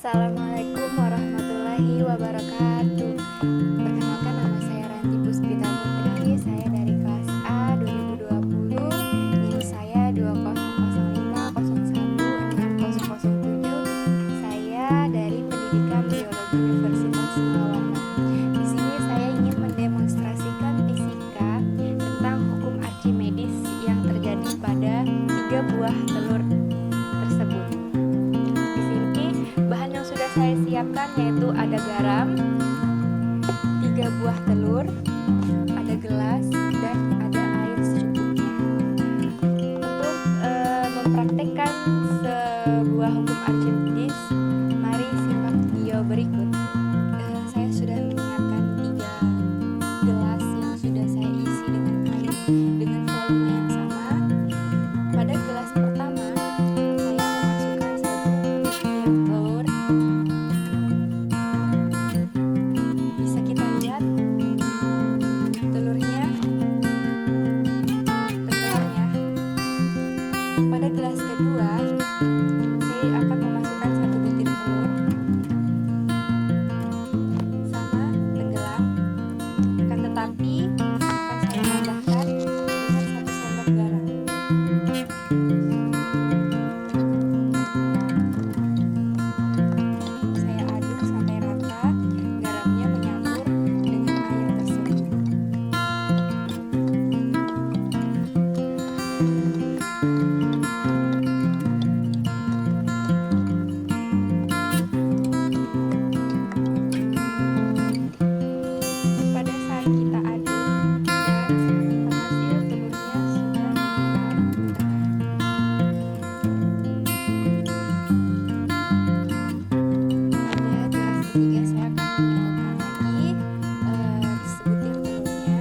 Assalamualaikum warahmatullahi wabarakatuh. Perkenalkan, nama saya Ranti Puspita Putri. Saya dari kelas A 2020. NIM saya 2005016007. Saya dari Pendidikan Biologi Universitas Maulana. Di sini saya ingin mendemonstrasikan fisika tentang hukum Archimedes yang terjadi pada 3 buah telur tersebut. Bahan yang sudah saya siapkan yaitu ada garam, 3 buah telur, ada gelas, dan ada air secukupnya. Untuk mempraktekkan sebuah hukum Archimedes, mari simak video berikut. Saya sudah menyiapkan 3 gelas yang sudah saya isi dengan air dengan volume yang sama. Pada gelas pertama, saya memasukkan 1 butir telur. Bisa kita lihat telurnya tenggelam ya. Pada gelas kedua, saya akan memasukkan 1 butir telur, sama tenggelam. Akan tetapi akan saya tambahkan dengan 1 sendok garam. Saya aduk sampai rata, garamnya menyampur dengan air tersebut. Pada saat kita aduk dan hasil telurnya sudah menyatu. Pada gelas ketiga saya akan menyuapkan lagi sebutir telurnya.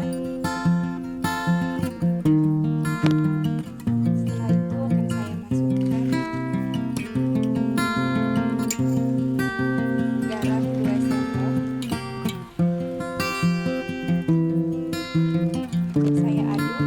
Setelah itu akan saya masukkan garam 2 sendok. Saya aduk.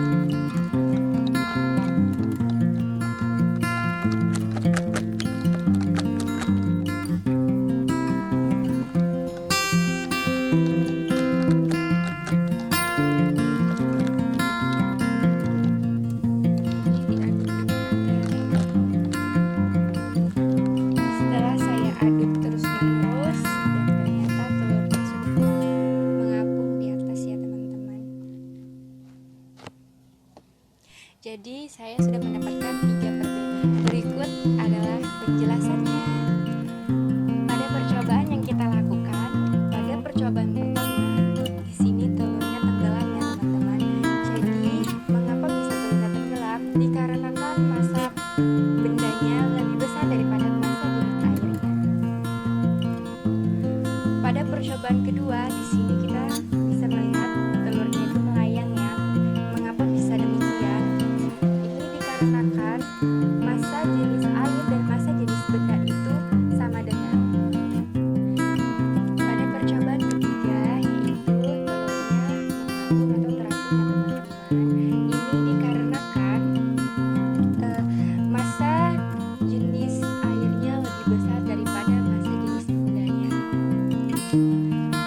Setelah saya aduk terus-menerus dan ternyata telurnya sudah mengapung di atas ya teman-teman. Jadi saya sudah mendapatkan 3 perbedaan. Berikut adalah penjelasannya. Pada percobaan yang kita lakukan, pada percobaan pertama, di sini telurnya tenggelam ya teman-teman. Jadi mengapa bisa telurnya tenggelam? Dikarenakan massa bendanya lebih besar daripada massa jenis airnya. Pada percobaan kedua, di sini kita bisa melihat telurnya itu melayang ya. Mengapa bisa demikian? Ini dikarenakan massa jenis air dan massa jenis benda itu sama dengan. Pada percobaan ketiga, yaitu telurnya mengapung atau terapung ya teman-teman. Ini dikarenakan massa jenis airnya lebih besar daripada massa jenis bendanya.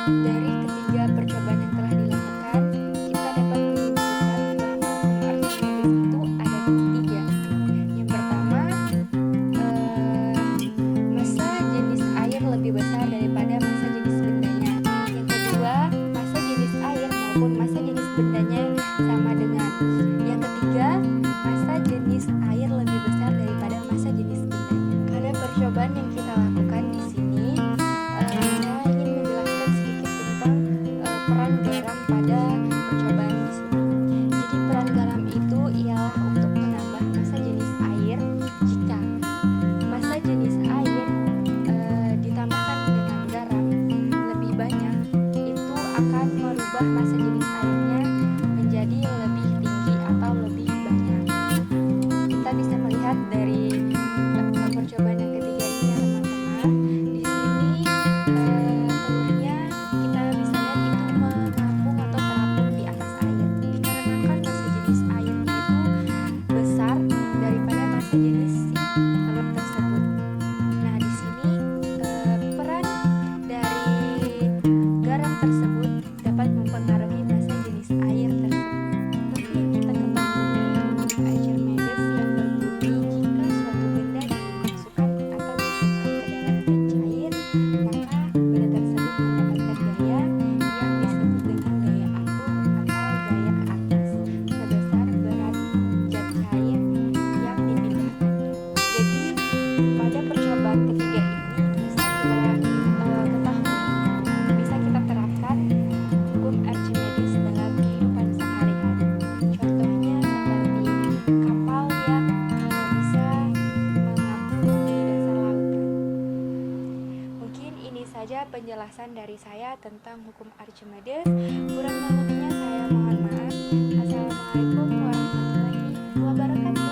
Dari ketiga percobaan yang telah dilakukan, kita dapat menyimpulkan bahwa hukum Archimedes itu ada 3. Yang pertama, massa jenis air lebih besar daripada massa jenis bendanya. Yang kedua, massa jenis air maupun massa jenis bendanya sama dengan. Yang ketiga, massa jenis air lebih besar daripada massa jenis bendanya. Pada percobaan yang kita lakukan di sini, saya ingin menjelaskan sedikit tentang peran garam pada percobaan di sini. Jadi peran garam itu ialah untuk menambah massa jenis air. Jika massa jenis air ditambahkan dengan garam lebih banyak, itu akan merubah massa jenis airnya menjadi lebih tinggi atau lebih banyak. Kita bisa melihat dari percobaan yang ketiga ini ya teman-teman. Pada percobaan ketiga ini bisa kita ketahui, bisa kita terapkan hukum Archimedes dalam kehidupan sehari-hari. Contohnya seperti kapal yang bisa mengapung di dasar lautan. Mungkin ini saja penjelasan dari saya tentang hukum Archimedes. Kurang lebihnya saya mohon maaf. Assalamualaikum warahmatullahi wabarakatuh.